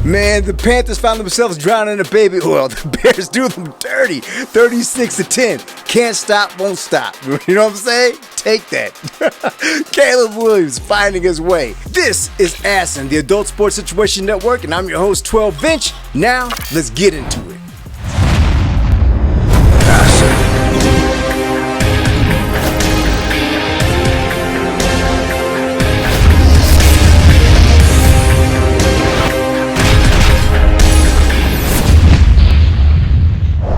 Man, the Panthers found themselves drowning in a baby oil. The Bears do them dirty, 36-10. Can't stop, won't stop. You know what I'm saying? Take that. Caleb Williams finding his way. This is ASIN, the Adult Sports Situation Network, and I'm your host, 12 Vinch. Now, let's get into it.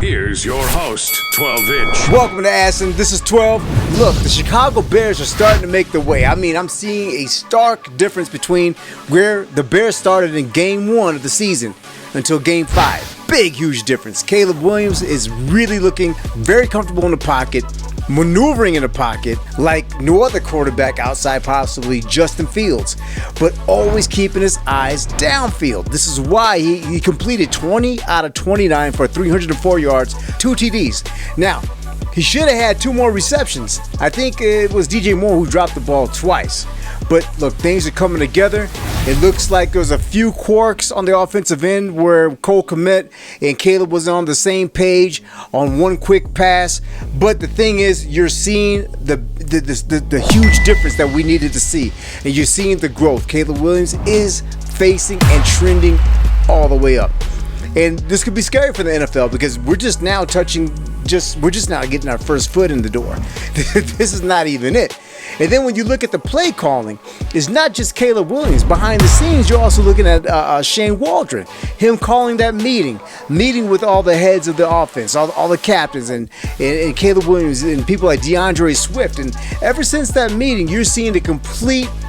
Here's your host, 12 Inch. Welcome to ASIN. This is 12. Look, the Chicago Bears are starting to make their way. I mean, I'm seeing a stark difference between where the Bears started in Game 1 of the season until Game 5. Big, huge difference. Caleb Williams is really looking very comfortable in the pocket, maneuvering in the pocket like no other quarterback outside possibly Justin Fields, but always keeping his eyes downfield. This is why he completed 20 out of 29 for 304 yards, 2 TDs. Now, he should have had 2 more receptions. I think it was DJ Moore who dropped the ball twice. But look, things are coming together. It looks like there was a few quirks on the offensive end where Cole Kmet and Caleb was on the same page on one quick pass. But the thing is, you're seeing the huge difference that we needed to see. And you're seeing the growth. Caleb Williams is facing and trending all the way up. And this could be scary for the NFL because we're just now getting our first foot in the door. This is not even it. And then when you look at the play calling, it's not just Caleb Williams. Behind the scenes, you're also looking at Shane Waldron, him calling that meeting with all the heads of the offense, all the captains, and Caleb Williams and people like DeAndre Swift. And ever since that meeting, you're seeing a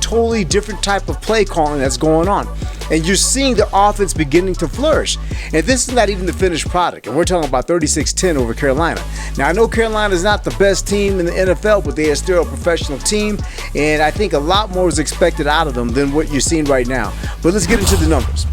totally different type of play calling that's going on. And you're seeing the offense beginning to flourish. And this is not even the finished product. And we're talking about 36-10 over Carolina. Now, I know Carolina is not the best team in the NFL, but they are still a professional team. And I think a lot more is expected out of them than what you're seeing right now. But let's get into the numbers.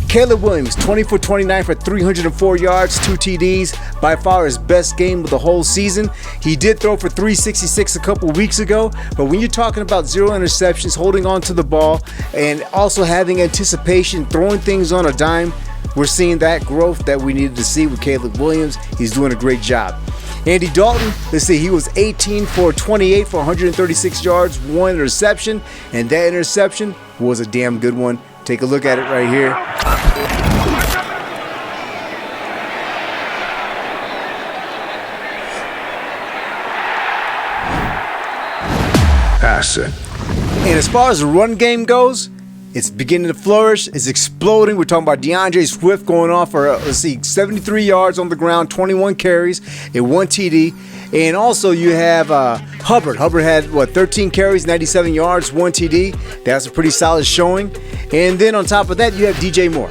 Caleb Williams, 20 for 29 for 304 yards, 2 TDs, by far his best game of the whole season. He did throw for 366 a couple weeks ago, but when you're talking about 0 interceptions, holding on to the ball, and also having anticipation, throwing things on a dime, we're seeing that growth that we needed to see with Caleb Williams. He's doing a great job. Andy Dalton, let's see, he was 18 for 28 for 136 yards, 1 interception, and that interception was a damn good one. Take a look at it right here. ASIN. And as far as the run game goes, it's beginning to flourish. It's exploding. We're talking about DeAndre Swift going off for, 73 yards on the ground, 21 carries, and 1 TD. And also you have Hubbard. Hubbard had, 13 carries, 97 yards, 1 TD. That's a pretty solid showing. And then on top of that, you have DJ Moore.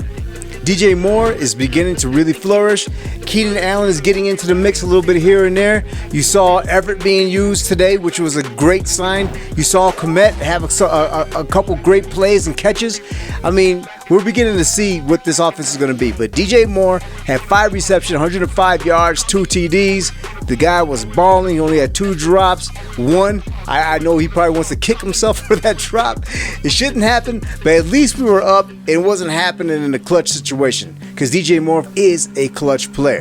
DJ Moore is beginning to really flourish. Keenan Allen is getting into the mix a little bit here and there. You saw Everett being used today, which was a great sign. You saw Kmet have a couple great plays and catches. I mean, we're beginning to see what this offense is going to be. But DJ Moore had 5 receptions, 105 yards, 2 TDs. The guy was balling. He only had 2 drops. One, I know he probably wants to kick himself for that drop. It shouldn't happen, but at least we were up. It wasn't happening in a clutch situation because DJ Moore is a clutch player.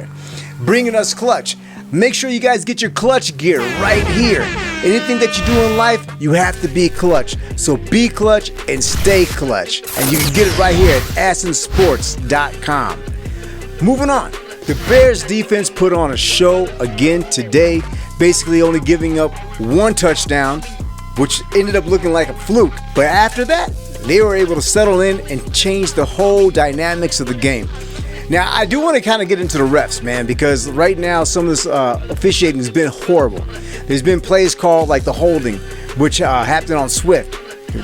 Bringing us clutch. Make sure you guys get your clutch gear right here. Anything that you do in life, you have to be clutch. So be clutch and stay clutch. And you can get it right here at asinsports.com. Moving on. The Bears defense put on a show again today, basically only giving up 1 touchdown, which ended up looking like a fluke. But after that, they were able to settle in and change the whole dynamics of the game. Now, I do want to kind of get into the refs, man, because right now some of this officiating has been horrible. There's been plays called like the holding, which happened on Swift,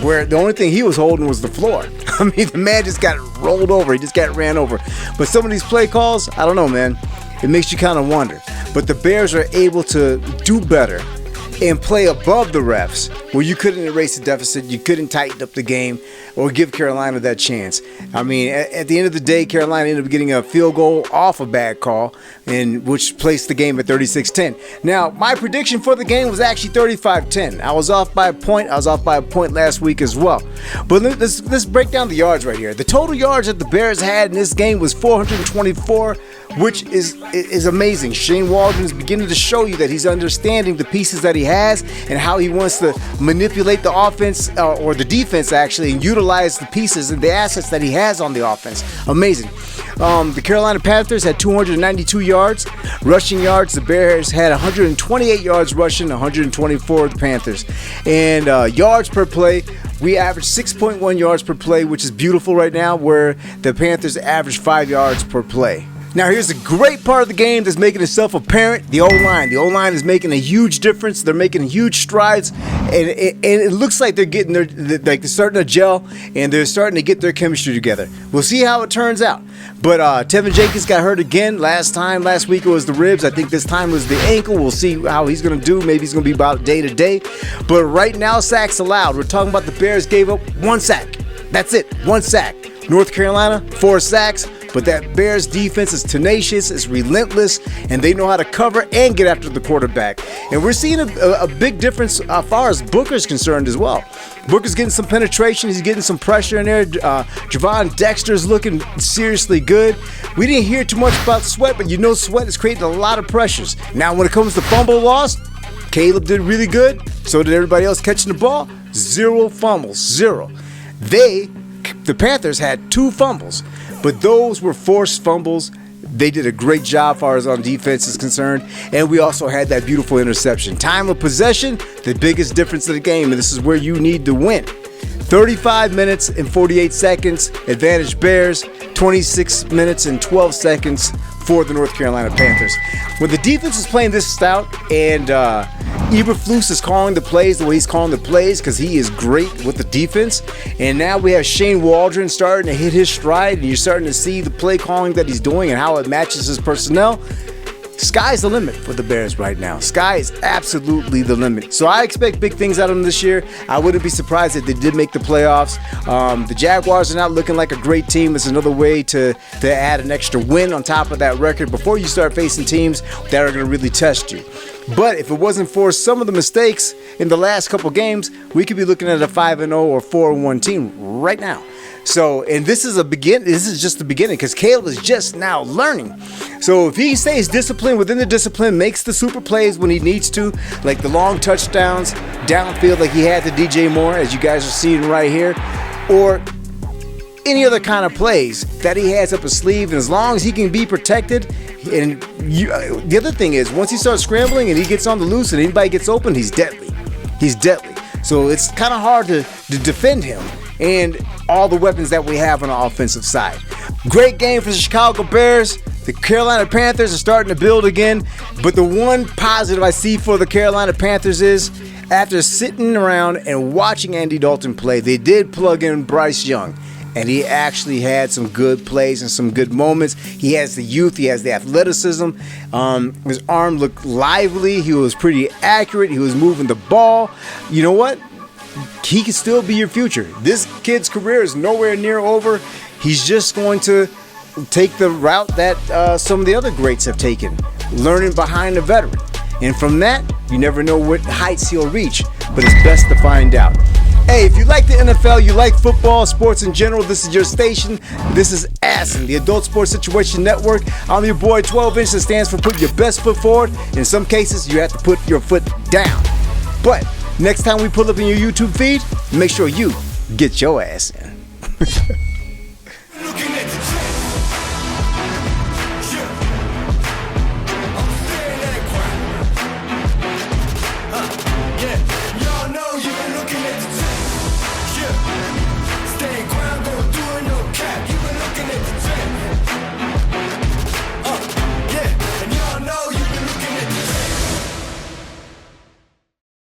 where the only thing he was holding was the floor. I mean, the man just got rolled over. He just got ran over. But some of these play calls, I don't know, man. It makes you kind of wonder. But the Bears are able to do better and play above the refs, where you couldn't erase the deficit, you couldn't tighten up the game, or give Carolina that chance. I mean, at the end of the day, Carolina ended up getting a field goal off a bad call, and which placed the game at 36-10. Now, my prediction for the game was actually 35-10. I was off by a point. I was off by a point last week as well. But let's break down the yards right here. The total yards that the Bears had in this game was 424, which is amazing. Shane Waldron is beginning to show you that he's understanding the pieces that he has and how he wants to manipulate the offense or the defense actually, and utilize the pieces and the assets that he has on the offense. Amazing. The Carolina Panthers had 292 yards. Rushing yards, the Bears had 128 yards rushing, 124 the Panthers. And yards per play, we averaged 6.1 yards per play, which is beautiful right now, where the Panthers average 5 yards per play. Now, here's a great part of the game that's making itself apparent. The O-line. The O-line is making a huge difference. They're making huge strides, and it looks like they're getting they're starting to gel, and they're starting to get their chemistry together. We'll see how it turns out. But Tevin Jenkins got hurt again last week it was the ribs. I think this time it was the ankle. We'll see how he's going to do. Maybe he's going to be about day to day. But right now, sacks allowed. We're talking about the Bears gave up 1 sack. That's it, 1 sack. North Carolina, 4 sacks. But that Bears defense is tenacious, is relentless, and they know how to cover and get after the quarterback. And we're seeing a big difference as far as Booker's concerned as well. Booker's getting some penetration. He's getting some pressure in there. Javon Dexter's looking seriously good. We didn't hear too much about Sweat, but you know Sweat is creating a lot of pressures. Now, when it comes to fumble loss, Caleb did really good. So did everybody else catching the ball. 0 fumbles, 0. The Panthers had 2 fumbles. But those were forced fumbles. They did a great job as far as on defense is concerned. And we also had that beautiful interception. Time of possession, the biggest difference of the game. And this is where you need to win. 35 minutes and 48 seconds. Advantage Bears. 26 minutes and 12 seconds for the North Carolina Panthers. When the defense is playing this stout and Eberflus is calling the plays the way he's calling the plays, because he is great with the defense. And now we have Shane Waldron starting to hit his stride, and you're starting to see the play calling that he's doing and how it matches his personnel. Sky's the limit for the Bears right now. Sky is absolutely the limit. So I expect big things out of them this year. I wouldn't be surprised if they did make the playoffs. The Jaguars are not looking like a great team. It's another way to add an extra win on top of that record before you start facing teams that are going to really test you. But if it wasn't for some of the mistakes in the last couple games, we could be looking at a 5-0 or 4-1 team right now. So, and this is just the beginning, because Caleb is just now learning. So if he stays disciplined within the discipline, makes the super plays when he needs to, like the long touchdowns downfield like he had to DJ Moore, as you guys are seeing right here, or any other kind of plays that he has up his sleeve, and as long as he can be protected, and the other thing is, once he starts scrambling and he gets on the loose and anybody gets open, he's deadly. He's deadly. So it's kind of hard to defend him and all the weapons that we have on the offensive side. Great game for the Chicago Bears. The Carolina Panthers are starting to build again. But the one positive I see for the Carolina Panthers is, after sitting around and watching Andy Dalton play, they did plug in Bryce Young. And he actually had some good plays and some good moments. He has the youth. He has the athleticism. His arm looked lively. He was pretty accurate. He was moving the ball. You know what? He can still be your future. This kid's career is nowhere near over. He's just going to take the route that some of the other greats have taken, learning behind a veteran. And from that, you never know what heights he'll reach, but it's best to find out. Hey, if you like the NFL, you like football, sports in general, this is your station. This is ASSN, the Adult Sports Situation Network. I'm your boy, 12 Inch, that stands for put your best foot forward. In some cases, you have to put your foot down. But next time we pull up in your YouTube feed, make sure you get your ass in.